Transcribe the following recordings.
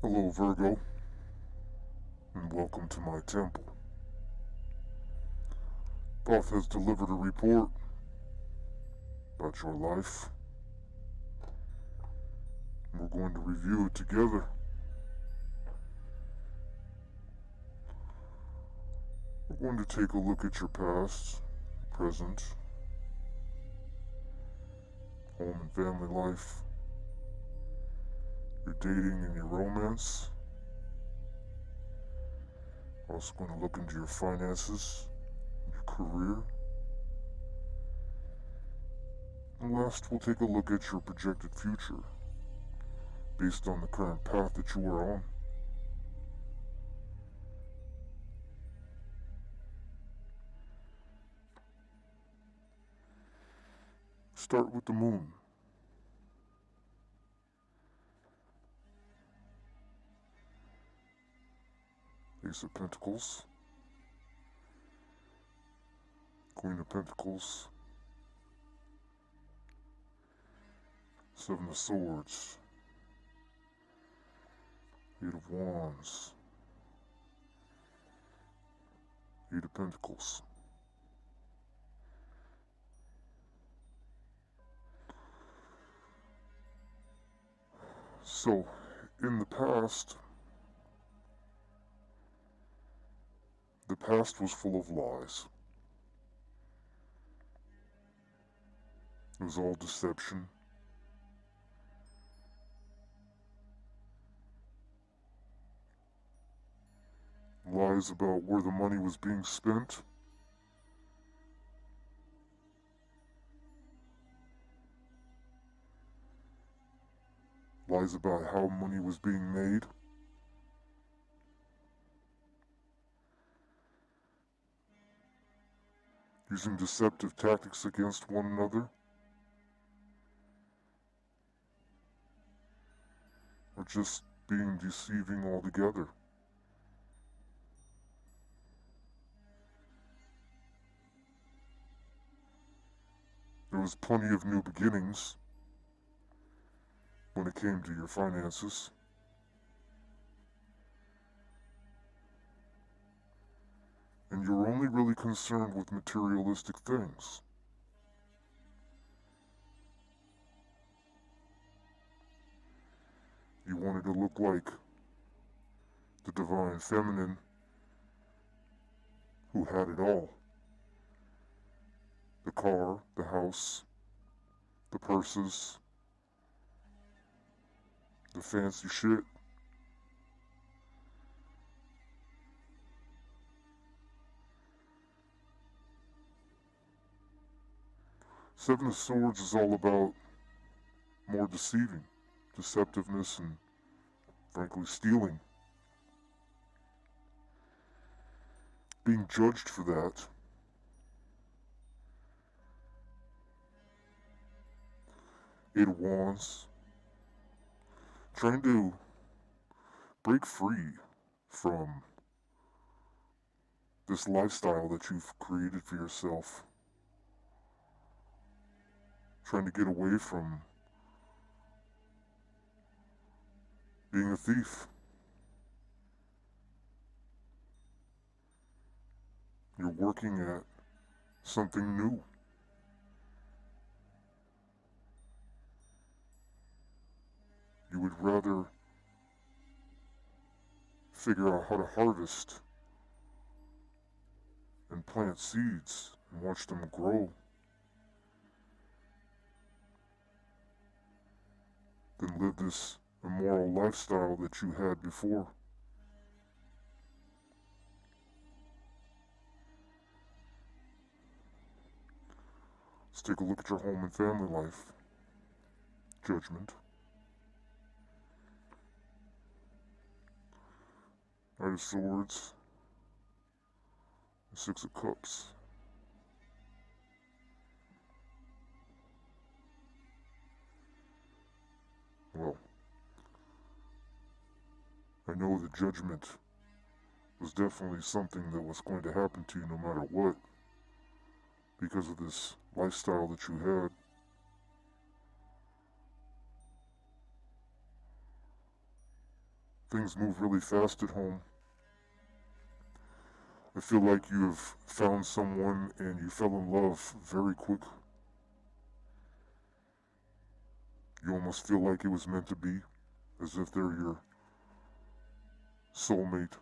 Hello, Virgo, and welcome to my temple. Thoth has delivered a report about your life, and we're going to review it together. We're going to take a look at your past, present, home and family life, your dating and your romance. We're also going to look into your finances, your career. And last, we'll take a look at your projected future based on the current path that you are on. Start with the moon. Ace of Pentacles, Queen of Pentacles, Seven of Swords, Eight of Wands, Eight of Pentacles. So, in the past was full of lies. It was all deception. Lies about where the money was being spent. Lies about how money was being made. Using deceptive tactics against one another. Or just being deceiving altogether. There was plenty of new beginnings when it came to your finances. And you were only really concerned with materialistic things. You wanted to look like the divine feminine who had it all. The car, the house, the purses, the fancy shit. Seven of Swords is all about more deceiving, deceptiveness, and frankly stealing. Being judged for that. Eight of Wands. Trying to break free from this lifestyle that you've created for yourself. Trying to get away from being a thief. You're working at something new. You would rather figure out how to harvest and plant seeds and watch them grow than live this immoral lifestyle that you had before. Let's take a look at your home and family life. Judgment. Knight of Swords. Six of Cups. Well, I know the judgment was definitely something that was going to happen to you no matter what, because of this lifestyle that you had. Things move really fast at home. I feel like you have found someone and you fell in love very quick. You almost feel like it was meant to be, as if they're your soulmate.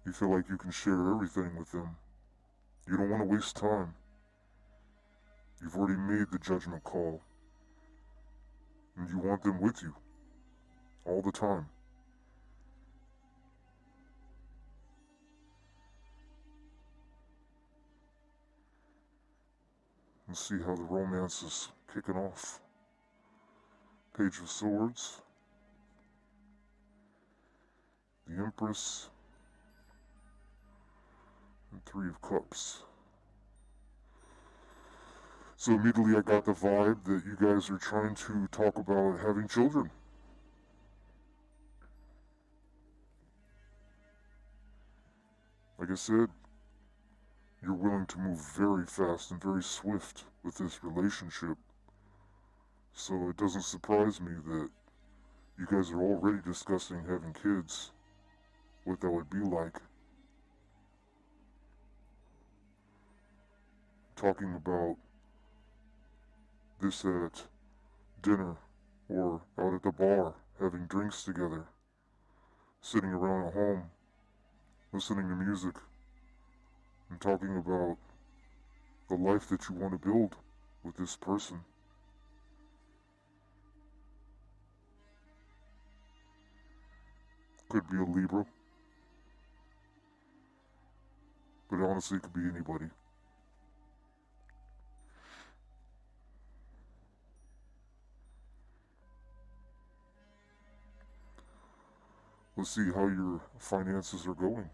You feel like you can share everything with them. You don't want to waste time. You've already made the judgment call, and you want them with you all the time. Let's see how the romance is kicking off. Page of Swords, the Empress, and Three of Cups. So immediately I got the vibe that you guys are trying to talk about having children. Like I said, you're willing to move very fast and very swift with this relationship. So it doesn't surprise me that you guys are already discussing having kids, what that would be like. Talking about this at dinner or out at the bar, having drinks together, sitting around at home, listening to music, and talking about the life that you want to build with this person. Could be a Libra, but honestly, it could be anybody. Let's see how your finances are going.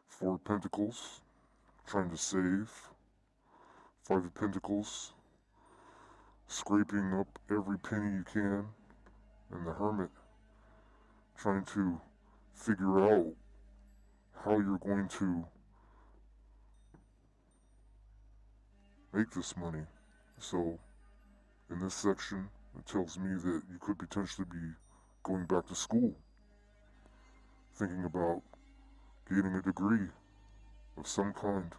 Four of Pentacles, trying to save. Five of Pentacles, scraping up every penny you can. And the Hermit, trying to figure out how you're going to make this money. So, in this section, it tells me that you could potentially be going back to school, thinking about getting a degree of some kind.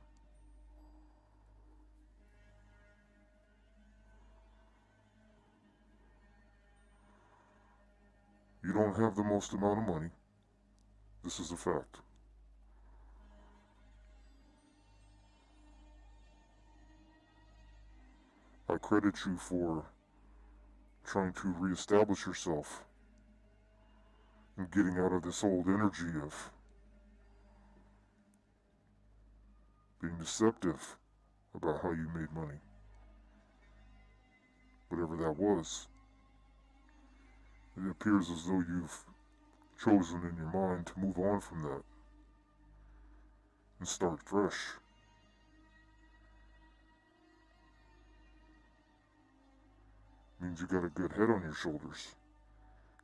You don't have the most amount of money. This is a fact. I credit you for trying to reestablish yourself and getting out of this old energy of being deceptive about how you made money. Whatever that was. It appears as though you've chosen in your mind to move on from that and start fresh. Means you got a good head on your shoulders.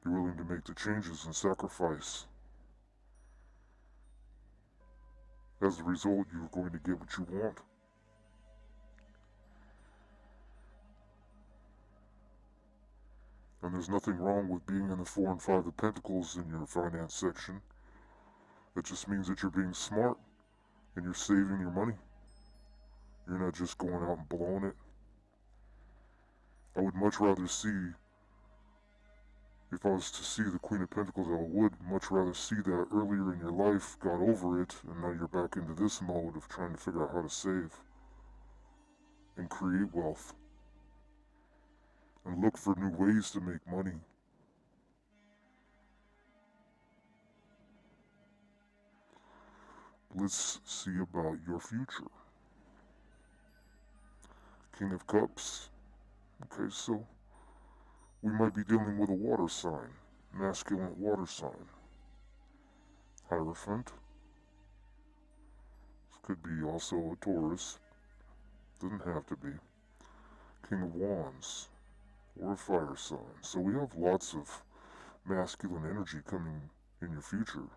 You're willing to make the changes and sacrifice. As a result, you're going to get what you want. And there's nothing wrong with being in the 4 and 5 of Pentacles in your finance section. It just means that you're being smart and you're saving your money. You're not just going out and blowing it. I would much rather see, if I was to see the Queen of Pentacles, I would much rather see that earlier in your life, got over it, and now you're back into this mode of trying to figure out how to save and create wealth and look for new ways to make money. Let's see about your future. King of Cups. Okay, so we might be dealing with a water sign, masculine water sign. Hierophant. This could be also a Taurus. Doesn't have to be. King of Wands. Or a fire sign. So we have lots of masculine energy coming in your future.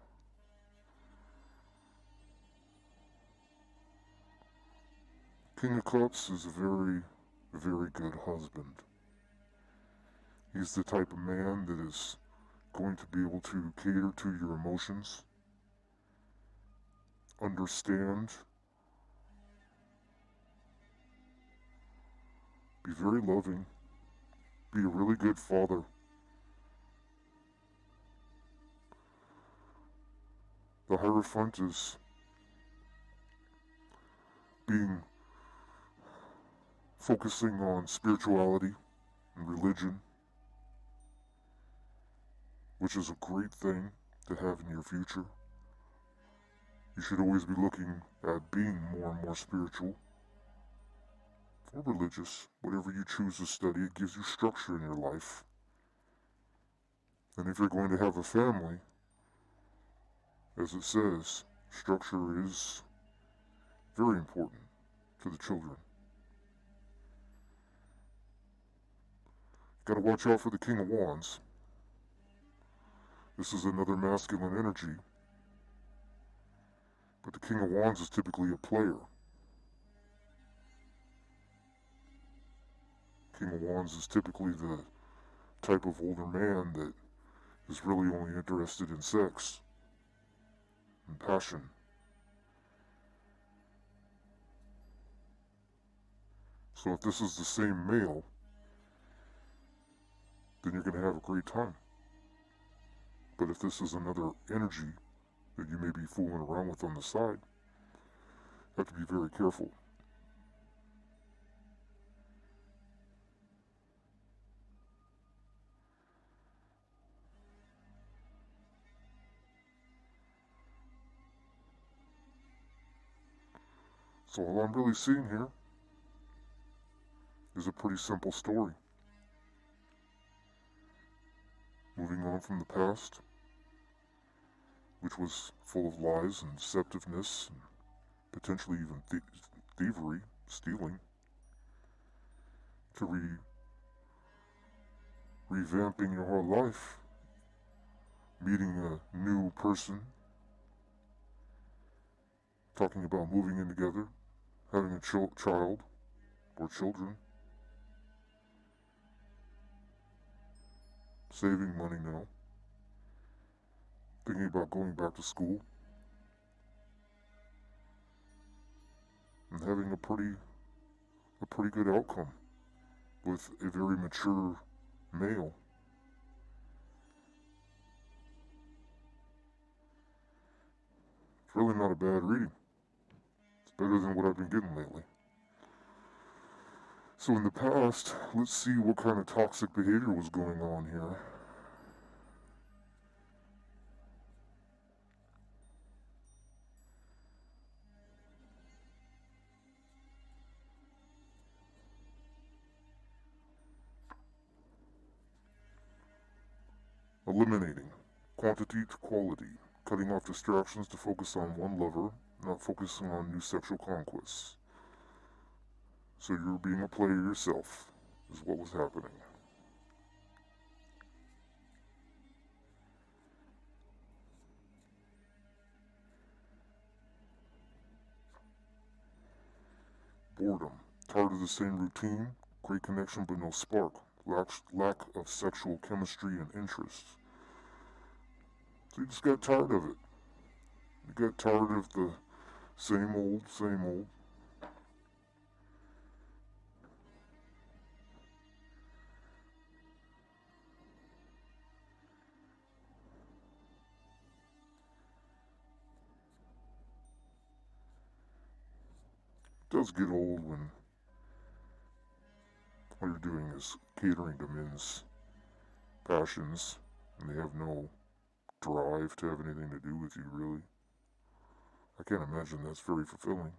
King of Cups is a very, very good husband. He's the type of man that is going to be able to cater to your emotions, understand, be very loving, be a really good father. The Hierophant is being focusing on spirituality and religion, which is a great thing to have in your future. You should always be looking at being more and more spiritual or religious, whatever you choose to study. It gives you structure in your life. And if you're going to have a family, as it says, structure is very important to the children. Got to watch out for the King of Wands. This is another masculine energy, but the King of Wands is typically a player. King of Wands is typically the type of older man that is really only interested in sex and passion. So if this is the same male, then you're going to have a great time. But if this is another energy that you may be fooling around with on the side, you have to be very careful. So all I'm really seeing here is a pretty simple story. Moving on from the past, which was full of lies and deceptiveness and potentially even thievery, stealing, to revamping your whole life, meeting a new person, talking about moving in together, having a child or children, saving money now, thinking about going back to school, and having a pretty good outcome with a very mature male. It's really not a bad reading. It's better than what I've been getting lately. So in the past, let's see what kind of toxic behavior was going on here. Eliminating. Quantity to quality. Cutting off distractions to focus on one lover, not focusing on new sexual conquests. So you were being a player yourself, is what was happening. Boredom. Tired of the same routine, great connection but no spark. Lack of sexual chemistry and interest. So you just got tired of it. You got tired of the same old, same old. It does get old when all you're doing is catering to men's passions and they have no drive to have anything to do with you, really. I can't imagine that's very fulfilling.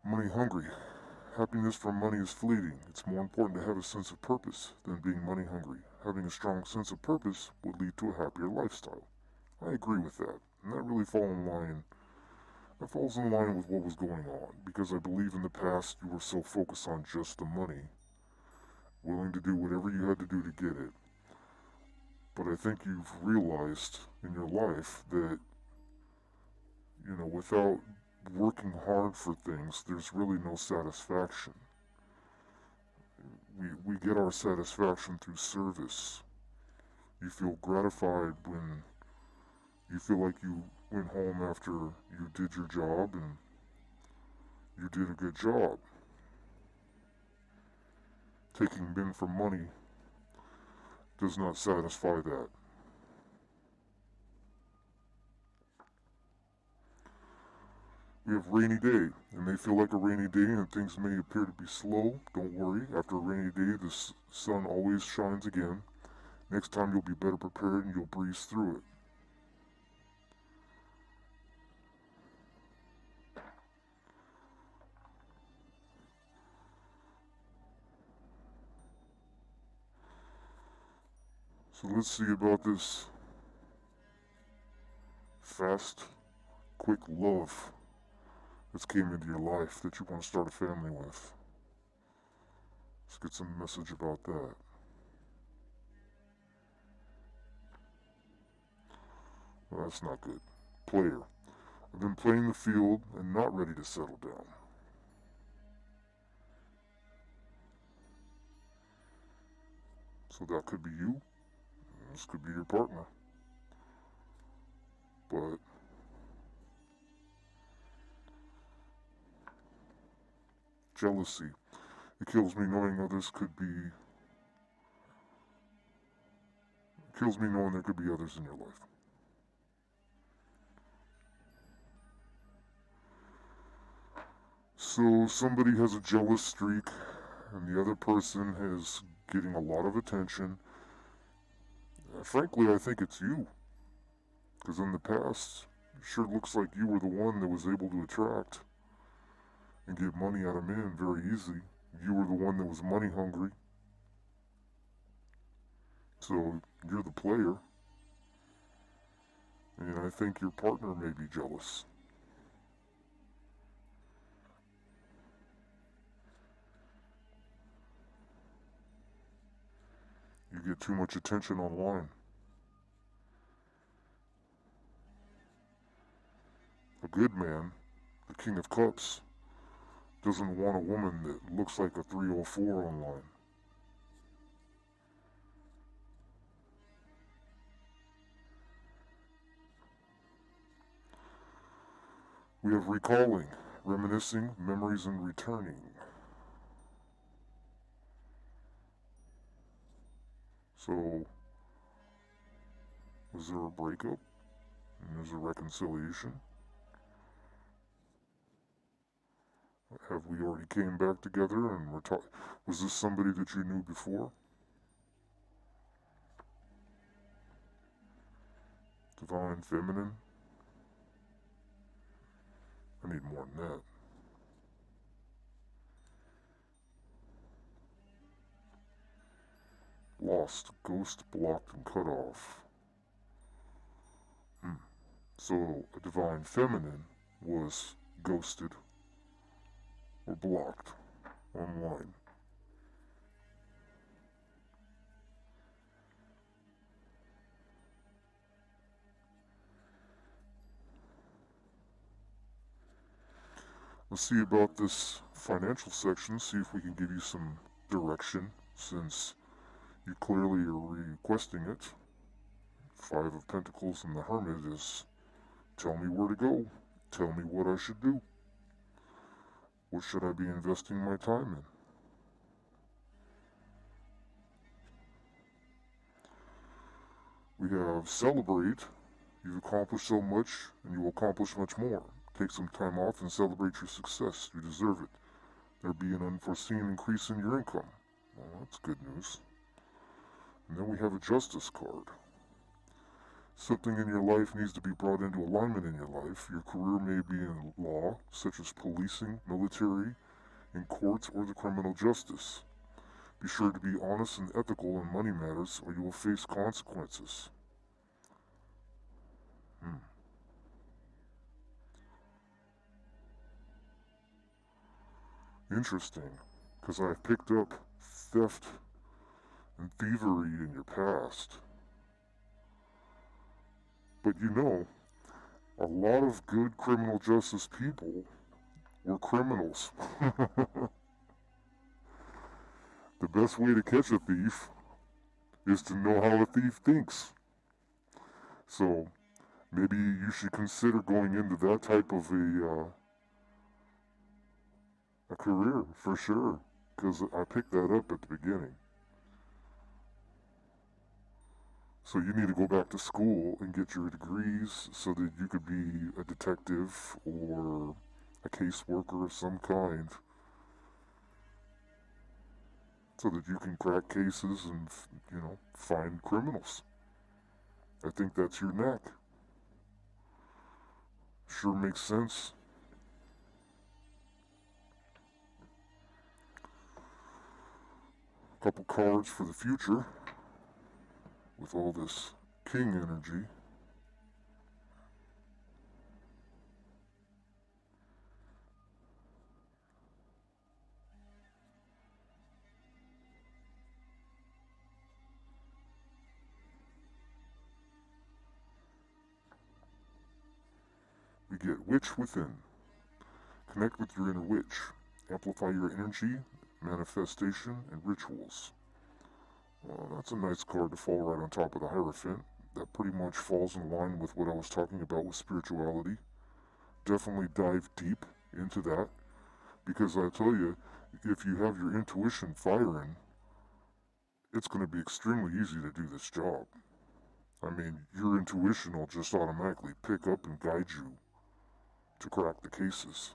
Money hungry. Happiness from money is fleeting. It's more important to have a sense of purpose than being money hungry. Having a strong sense of purpose would lead to a happier lifestyle. I agree with that, and that really falls in line. That falls in line with what was going on, because I believe in the past you were so focused on just the money, willing to do whatever you had to do to get it. But I think you've realized in your life that, without working hard for things, there's really no satisfaction. we get our satisfaction through service. You feel gratified when you feel like you went home after you did your job and you did a good job. Taking men for money does not satisfy that. We have rainy day. It may feel like a rainy day and things may appear to be slow. Don't worry. After a rainy day, the sun always shines again. Next time you'll be better prepared and you'll breeze through it. So let's see about this fast, quick love that's came into your life that you want to start a family with. Let's get some message about that. Well, that's not good. Player. I've been playing the field and not ready to settle down. So that could be you. This could be your partner. But jealousy. It kills me knowing others could be. It kills me knowing there could be others in your life. So somebody has a jealous streak, and the other person is getting a lot of attention. Frankly, I think it's you. Because in the past, it sure looks like you were the one that was able to attract and get money out of men very easily. You were the one that was money hungry. So you're the player. And I think your partner may be jealous. You get too much attention online. A good man, the King of Cups, doesn't want a woman that looks like a 304 online. We have recalling, reminiscing, memories, and returning. So, was there a breakup? And there's a reconciliation? Have we already came back together and we're talking? Was this somebody that you knew before? Divine feminine? I need more than that. Lost, ghost, blocked, and cut off. So a divine feminine was ghosted or blocked online. Let's see about this financial section, see if we can give you some direction since you clearly are requesting it. Five of Pentacles and the Hermit is tell me where to go, tell me what I should do. What should I be investing my time in? We have celebrate. You've accomplished so much and you will accomplish much more. Take some time off and celebrate your success. You deserve it. There be an unforeseen increase in your income. Well, that's good news. And then we have a Justice card. Something in your life needs to be brought into alignment in your life. Your career may be in law, such as policing, military, in courts, or the criminal justice. Be sure to be honest and ethical in money matters, or you will face consequences. Interesting, because I've picked up theft and thievery in your past. But you know, a lot of good criminal justice people were criminals. The best way to catch a thief is to know how a thief thinks. So maybe you should consider going into that type of a career for sure, because I picked that up at the beginning. So you need to go back to school and get your degrees so that you could be a detective or a caseworker of some kind, so that you can crack cases and, find criminals. I think that's your knack. Sure makes sense. A couple cards for the future with all this king energy. We get Witch Within. Connect with your inner witch. Amplify your energy, manifestation, and rituals. Well, that's a nice card to fall right on top of the Hierophant. That pretty much falls in line with what I was talking about with spirituality. Definitely dive deep into that, because I tell you, if you have your intuition firing, it's going to be extremely easy to do this job. I mean, your intuition will just automatically pick up and guide you to crack the cases.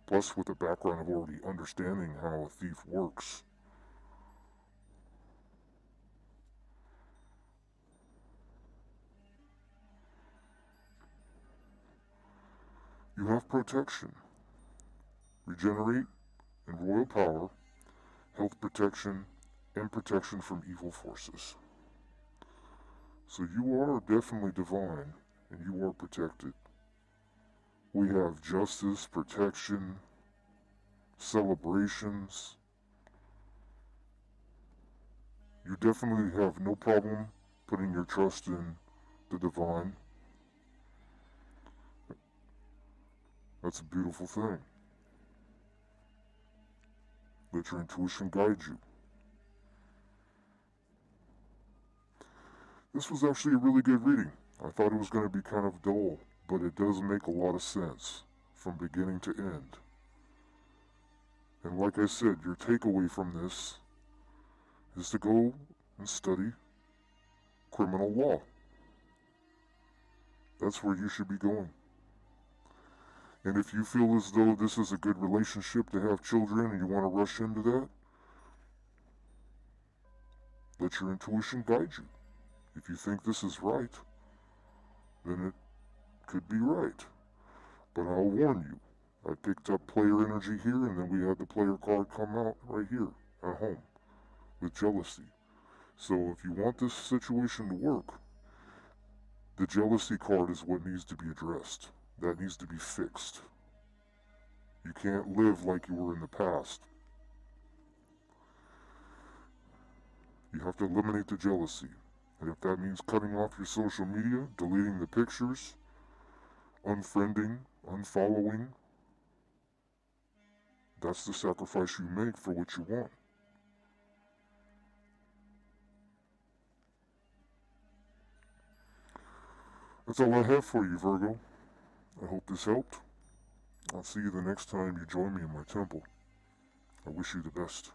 Plus, with a background of already understanding how a thief works. You have protection, regenerate, and royal power, health protection, and protection from evil forces. So you are definitely divine, and you are protected. We have justice, protection, celebrations. You definitely have no problem putting your trust in the divine. That's a beautiful thing. Let your intuition guide you. This was actually a really good reading. I thought it was going to be kind of dull, but it does make a lot of sense from beginning to end. And like I said, your takeaway from this is to go and study criminal law. That's where you should be going. And if you feel as though this is a good relationship to have children and you want to rush into that, let your intuition guide you. If you think this is right, then it could be right. But I'll warn you, I picked up player energy here, and then we had the player card come out right here at home with jealousy. So if you want this situation to work, the jealousy card is what needs to be addressed. That needs to be fixed. You can't live like you were in the past. You have to eliminate the jealousy. And if that means cutting off your social media, deleting the pictures, unfriending, unfollowing, that's the sacrifice you make for what you want. That's all I have for you, Virgo. I hope this helped. I'll see you the next time you join me in my temple. I wish you the best.